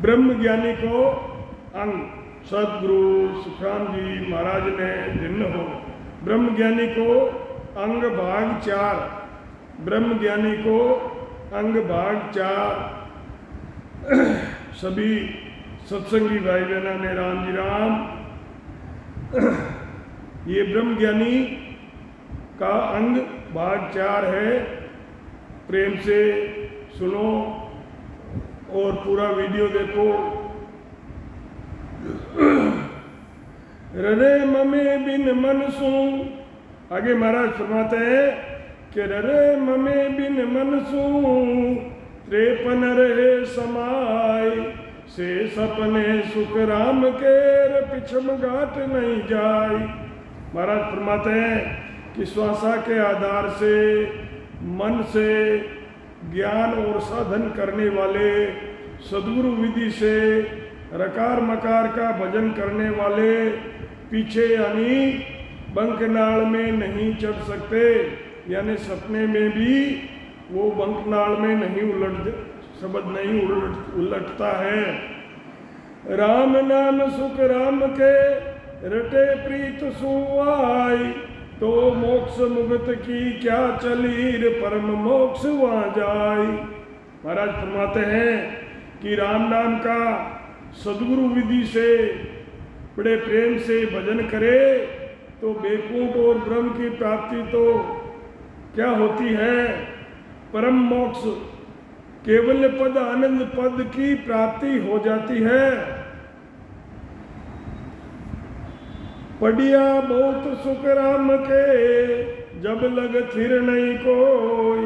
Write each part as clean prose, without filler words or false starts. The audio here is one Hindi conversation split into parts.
ब्रह्म ज्ञानी को अंग सदगुरु सुखराम जी महाराज ने भिन्न हो। ब्रह्म ज्ञानी को अंग भाग 4, ब्रह्म ज्ञानी को अंग भाग 4। सभी सत्संगी भाई बहना ने राम जी राम। ये ब्रह्म ज्ञानी का अंग भाग 4 है। प्रेम से सुनो और पूरा वीडियो देखो। ररे ममे बिन मन सू, आगे महाराज फरमाते हैं कि ररे ममे बिन मन सू 53 रहे समाय, से सपने सुख राम के पिछम घाट नहीं जाय। महाराज फरमाते हैं कि श्वासा के आधार से मन से ज्ञान और साधन करने वाले, सद्गुरु विधि से रकार मकार का भजन करने वाले पीछे यानी बंकनाल में नहीं चढ़ सकते, यानी सपने में भी वो बंकनाल में नहीं शब्द नहीं उलटता है। राम नाम सुख राम के रटे प्रीत सुआई, तो मोक्ष मुक्त की क्या चलीर परम मोक्ष वहाँ जाई। महाराज फरमाते हैं कि राम नाम का सद्गुरु विधि से बड़े प्रेम से भजन करे तो बेकूट और ब्रह्म की प्राप्ति तो क्या होती है, परम मोक्ष केवल पद आनंद पद की प्राप्ति हो जाती है। पढ़िया बहुत सुख राम के, जब लग थिर नहीं कोई,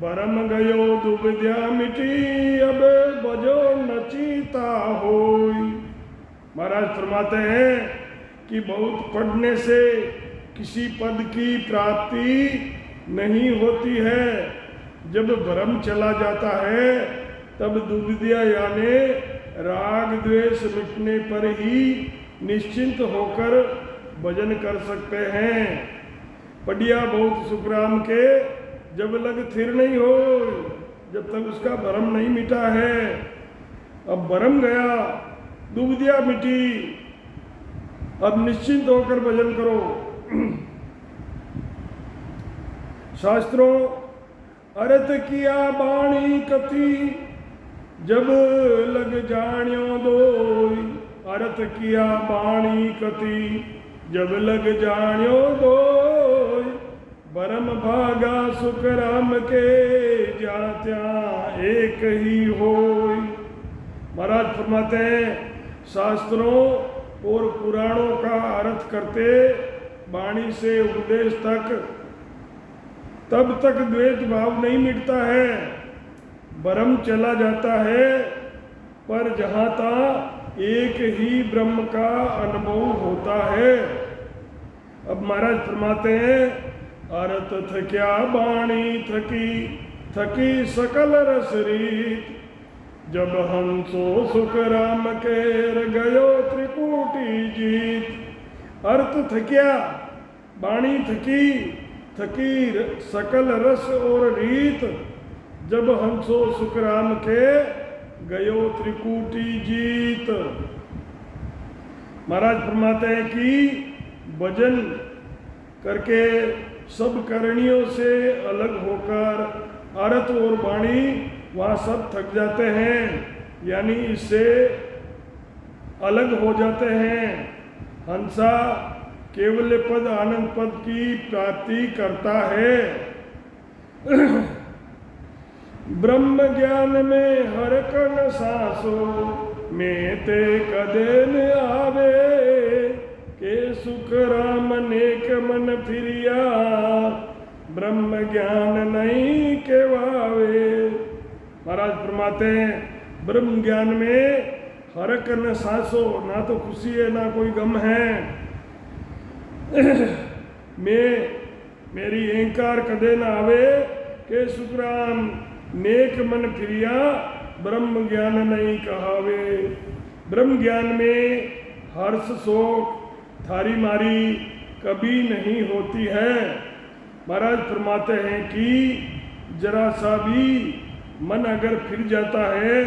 बरम गयो दुविद्या मिटी, अब बजो नचीता होई। महाराज फरमाते हैं कि बहुत पढ़ने से किसी पद की प्राप्ति नहीं होती है। जब भ्रम चला जाता है तब दुविद्या यानी राग द्वेष मिटने पर ही निश्चिंत होकर भजन कर सकते हैं। पढ़िया बहुत सुखराम के, जब लग थिर नहीं हो, जब तक उसका भ्रम नहीं मिटा है। अब भ्रम गया, दुविद्या मिटी, अब निश्चिंत होकर भजन करो। शास्त्रों अर्थ किया बाणी कथी, जब लग जानियो दोई। अर्थ किया बाणी कथी, जब लग जानियो दोई। बरम भागा सुख राम के, जहाँ त्या एक ही होई। महाराज फरमाते हैं शास्त्रों और पुराणों का अर्थ करते वाणी से उपदेश तक, तब तक द्वेष भाव नहीं मिटता है, भ्रम चला जाता है। पर जहाँ तक एक ही ब्रह्म का अनुभव होता है। अब महाराज फरमाते हैं अर्थ थक्या बाणी थकी, थकी सकल रस रीत। जब हम सो सुख राम केर, गयो त्रिकूटी जीत। अर्थ थक्या, बाणी थकी, थकी सकल रस और रीत। जब हंसो सुख राम के, गयो त्रिकूटी जीत। महाराज फरमाते हैं कि भजन करके सब करणियों से अलग होकर अर्थ और वाणी वहाँ सब थक जाते हैं, यानी इससे अलग हो जाते हैं। हंसा केवल पद आनंद पद की प्राप्ति करता है। ब्रह्म ज्ञान में हर कण सांसो, में ते कदे न आवे। के सुख राम नेक मन फिरिया, ब्रह्म ज्ञान नहीं केवावे। महाराज फरमाते हैं ब्रह्म ज्ञान में हर कण सांसो, ना तो खुशी है ना कोई गम है। मेरी अहंकार कदे न आवे, के सुखराम नेक मन फिरिया, ब्रह्म ज्ञान नहीं कहावे। ब्रह्म ज्ञान में हर्ष शोक थारी मारी कभी नहीं होती है। महाराज फरमाते हैं कि जरा सा भी मन अगर फिर जाता है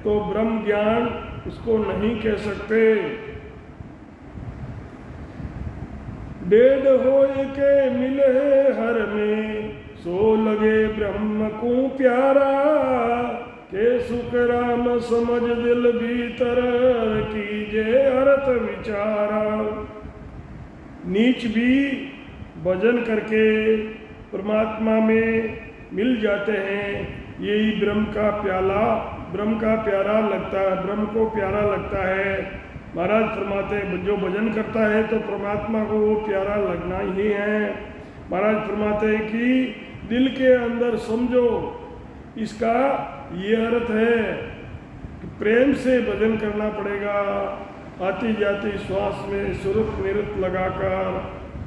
तो ब्रह्म ज्ञान उसको नहीं कह सकते। डेढ़ होए के मिले हर में, सो लगे ब्रह्म को प्यारा, के सुख राम समझ दिल भीतर, कीजे अर्थ विचारा। नीच भी भजन करके परमात्मा में मिल जाते हैं, यही ब्रह्म का प्यारा लगता है, ब्रह्म को प्यारा लगता है। महाराज फरमाते हैं जो भजन करता है तो परमात्मा को वो प्यारा लगना ही है। महाराज फरमाते हैं कि दिल के अंदर समझो, इसका ये अर्थ है कि प्रेम से भजन करना पड़ेगा, आती जाती श्वास में सुरत निरत लगाकर,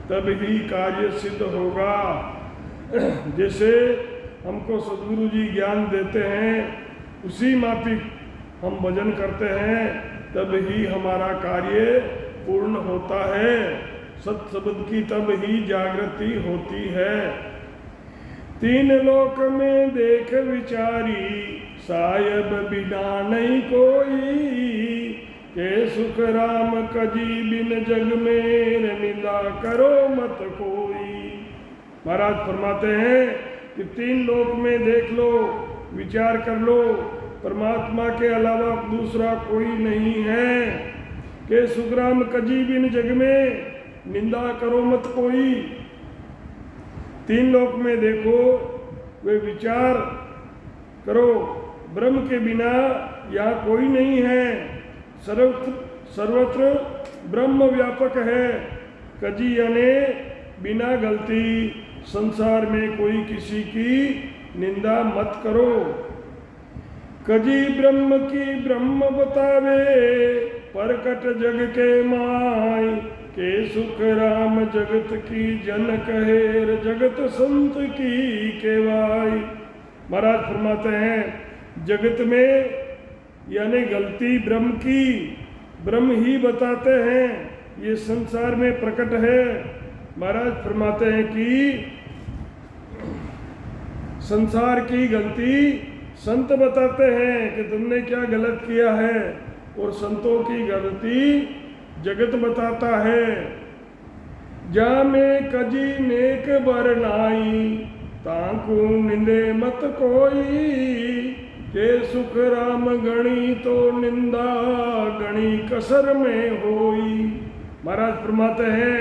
तब ही कार्य सिद्ध होगा। जैसे हमको सद्गुरु जी ज्ञान देते हैं, उसी माफिक हम भजन करते हैं, तब ही हमारा कार्य पूर्ण होता है। सत शब्द की तब ही जागृति होती है। तीन लोक में देख विचारी, सायब बिना नहीं कोई, के सुख राम कजी बिन जग में, निंदा करो मत कोई। महाराज फरमाते हैं कि तीन लोक में देख लो, विचार कर लो, परमात्मा के अलावा दूसरा कोई नहीं है। के सुखराम कजी बिन जग में, निंदा करो मत कोई। तीन लोक में देखो, वे विचार करो, ब्रह्म के बिना यहाँ कोई नहीं है। सर्वत्र ब्रह्म व्यापक है। कजी यानी बिना गलती, संसार में कोई किसी की निंदा मत करो। कजी ब्रह्म की ब्रह्म बतावे, परकट जग के माई, के सुख राम जगत की जन कहेर, जगत संत की केवाई। महाराज फरमाते हैं जगत में यानी गलती ब्रह्म की, ब्रह्म ही बताते हैं, ये संसार में प्रकट है। महाराज फरमाते हैं कि संसार की गलती संत बताते हैं कि तुमने क्या गलत किया है, और संतों की गलती जगत बताता है। जा में कजी नेक बरनाई, ताकू निंदे मत कोई, के सुख राम गणी तो निंदा, गणी कसर में होई। महाराज फरमाते हैं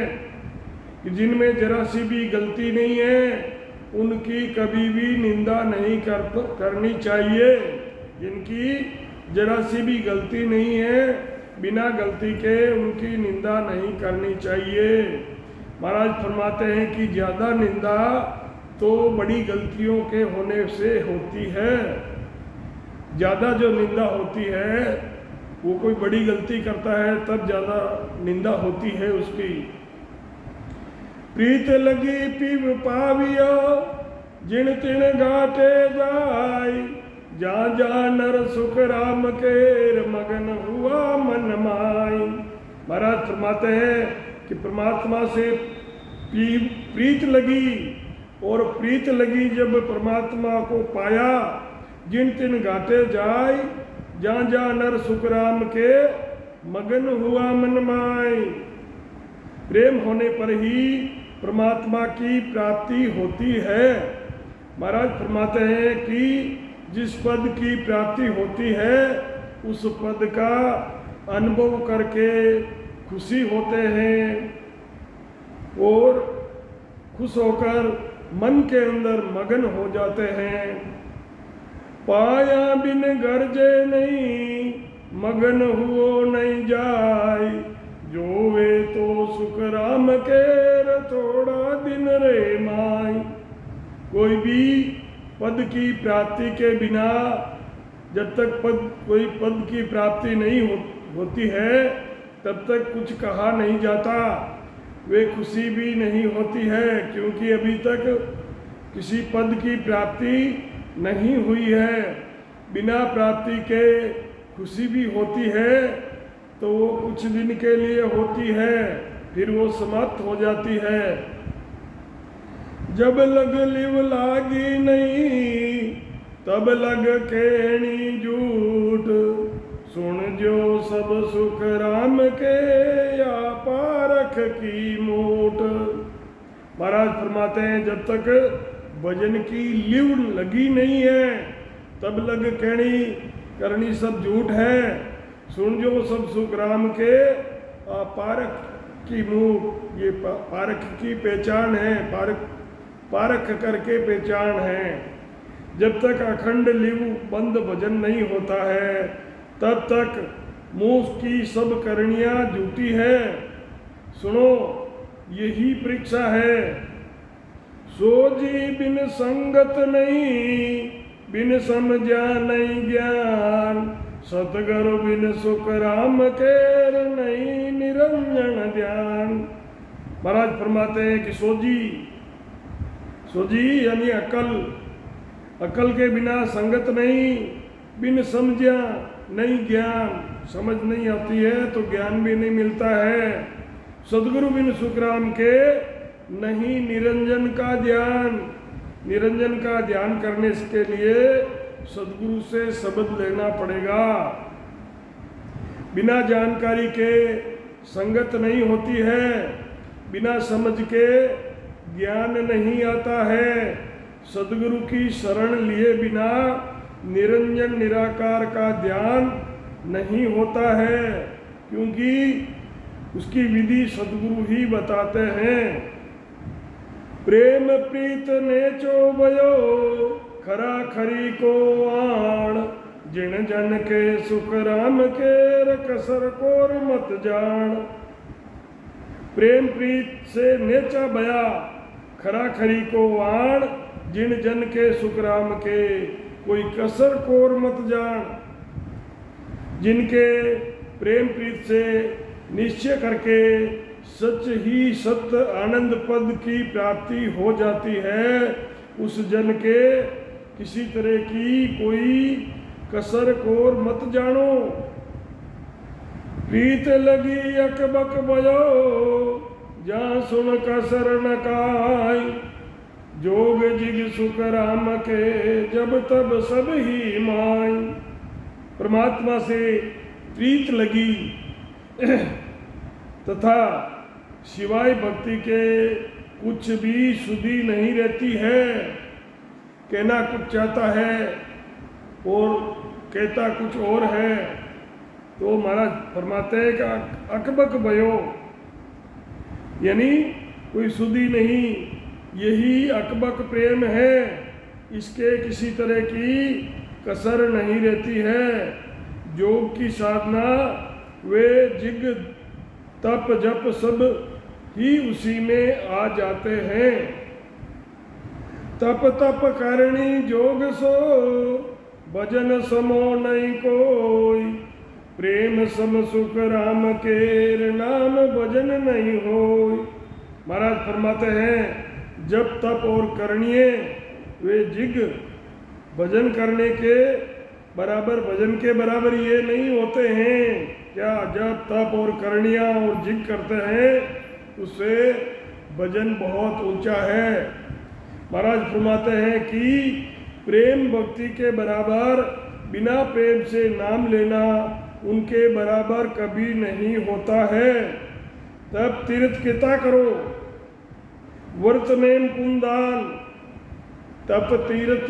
कि जिनमें जरा सी भी गलती नहीं है, उनकी कभी भी निंदा नहीं करनी चाहिए। जिनकी जरा सी भी गलती नहीं है, बिना गलती के उनकी निंदा नहीं करनी चाहिए। महाराज फरमाते हैं कि ज़्यादा निंदा तो बड़ी गलतियों के होने से होती है। ज़्यादा जो निंदा होती है, वो कोई बड़ी गलती करता है तब ज़्यादा निंदा होती है उसकी। प्रीत लगी पीव पावियो, जिन तिन घाटे जाई, जा जा नर सुख राम केर, मगन हुआ मन माई। महाराज फरमाते हैं कि परमात्मा से प्रीत लगी, और प्रीत लगी जब परमात्मा को पाया, जिन तिन घाटे जाय, जा जा नर सुख राम के, मगन हुआ मन माई। प्रेम होने पर ही परमात्मा की प्राप्ति होती है। महाराज फरमाते हैं कि जिस पद की प्राप्ति होती है, उस पद का अनुभव करके खुशी होते हैं, और खुश होकर मन के अंदर मगन हो जाते हैं। पाया बिन गरजे नहीं, मगन हुओ नहीं जाय, जो वे तो सुख राम केर, थोड़ा दिन रे माई। कोई भी पद की प्राप्ति के बिना, जब तक कोई पद की प्राप्ति नहीं होती है, तब तक कुछ कहा नहीं जाता। वे खुशी भी नहीं होती है, क्योंकि अभी तक किसी पद की प्राप्ति नहीं हुई है। बिना प्राप्ति के खुशी भी होती है, तो वो कुछ दिन के लिए होती है, फिर वो समाप्त हो जाती है। जब लग लिव लागी नहीं, तब लग कहनी झूठ, सब सुख राम के, या पारख की मूठ। महाराज फरमाते हैं जब तक भजन की लिव लगी नहीं है तब लग कहनी करनी सब झूठ है। सुन जो सब सुख राम के, पारख की मूठ। ये पारख की पहचान है, पारख करके पहचान है। जब तक अखंड लिव बंद भजन नहीं होता है तब तक मुंह की सब करनियां झूठी है। सुनो यही परीक्षा है। सो जी बिन संगत नहीं, बिन समझा नहीं ज्ञान। सतगुरु बिन सुख राम केर नहीं, निरंजन ध्यान। महाराज फरमाते हैं कि सोजी यानी अकल के बिना संगत नहीं, बिन समझा नहीं ज्ञान। समझ नहीं आती है तो ज्ञान भी नहीं मिलता है। सदगुरु बिन सुख राम के नहीं, निरंजन का ध्यान। निरंजन का ध्यान करने के लिए सदगुरु से शब्द लेना पड़ेगा। बिना जानकारी के संगत नहीं होती है, बिना समझ के ज्ञान नहीं आता है। सदगुरु की शरण लिए बिना निरंजन निराकार का ध्यान नहीं होता है, क्योंकि उसकी विधि सदगुरु ही बताते हैं। प्रेम प्रीत ने चोबयो, खरा खरी को आण। जिन जन के सुख राम के, कसर कोर मत जान। प्रेम प्रीत से नेचा बया, खरा खरी को आण। जिन जन के सुख राम के, कोई कसर कोर मत जान। जिनके प्रेम प्रीत से निश्चय करके सच ही सत्य आनंद पद की प्राप्ति हो जाती है, उस जन के किसी तरह की कोई कसर कोर मत जानो। प्रीत लगी अकबक बयो, जहाँ सुन कसर न काई। जोग जिग सुख राम के, जब तब सब ही माई। परमात्मा से प्रीत लगी तथा सिवाय भक्ति के कुछ भी सुधि नहीं रहती है। कहना कुछ चाहता है और कहता कुछ और है। तो महाराज फरमाते हैं कि अकबक भयो यानी कोई सुधि नहीं, यही अकबक प्रेम है। इसके किसी तरह की कसर नहीं रहती है। योग की साधना वे जिग तप जप सब ही उसी में आ जाते हैं। तप तप करणी जोग सो, भजन समो नहीं कोई। प्रेम सम सुख राम के, नाम भजन नहीं होय। महाराज फरमाते हैं जब तप और करणीय वे जिग भजन करने के बराबर, भजन के बराबर ये नहीं होते हैं। क्या जब तप और करणियाँ और जिग करते हैं उससे भजन बहुत ऊंचा है। महाराज फरमाते हैं कि प्रेम भक्ति के बराबर, बिना प्रेम से नाम लेना उनके बराबर कभी नहीं होता है। तब तीर्थ किता करो, व्रत नेम पुनदान। तप तीरथ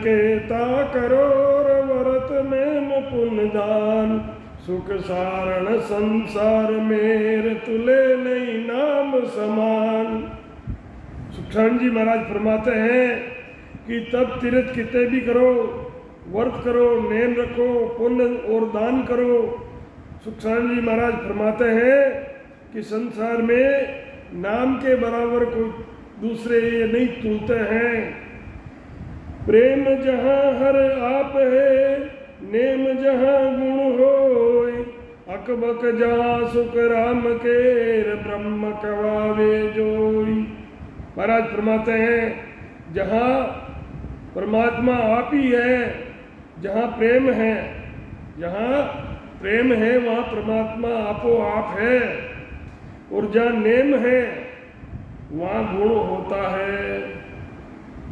के ता करो, व्रत नेम पुनदान। सुख सारण संसार मेर, तुले नहीं नाम समान। सुखसाण जी महाराज फरमाते हैं कि तब तीर्थ कितने भी करो, व्रत करो, नेम रखो, पुण्य और दान करो। सुखसाण जी महाराज फरमाते हैं कि संसार में नाम के बराबर कोई दूसरे ये नहीं तुलते हैं। प्रेम जहाँ हर आप है, नेम जहाँ गुण होय। अकबक जहाँ सुख राम के, ब्रह्म कवावे जोई। महाराज फरमाते हैं जहाँ परमात्मा आप ही है, जहाँ प्रेम है, जहाँ प्रेम है वहाँ परमात्मा आपो आप है। और जहाँ नेम है वहाँ गुण होता है।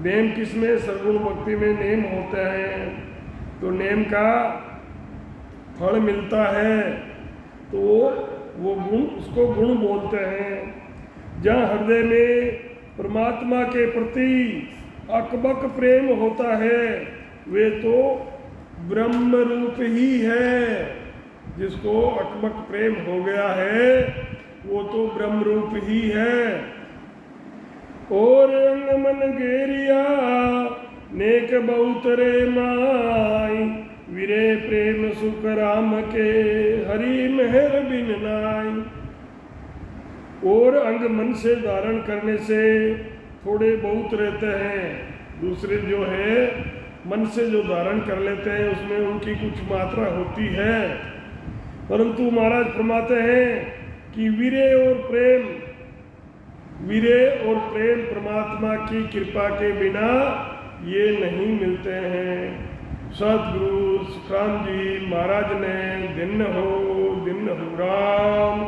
नेम किसमें? सर्वगुण भक्ति में नेम होता है। तो नेम का फल मिलता है तो वो गुण, उसको गुण बोलते हैं। जहाँ हृदय में परमात्मा के प्रति अकबक प्रेम होता है वे तो ब्रह्म रूप ही है। जिसको अकबक प्रेम हो गया है वो तो ब्रह्म रूप ही है। और अंग मन गेरिया नेक बहुत रे माई, विरे प्रेम सुख राम के हरि मेहर बिन नाई। और अंग मन से धारण करने से थोड़े बहुत रहते हैं, दूसरे जो है मन से जो धारण कर लेते हैं उसमें उनकी कुछ मात्रा होती है, परंतु महाराज फरमाते हैं कि वीरे और प्रेम परमात्मा की कृपा के बिना ये नहीं मिलते हैं। सतगुरु सुखराम जी महाराज ने दिन हो राम।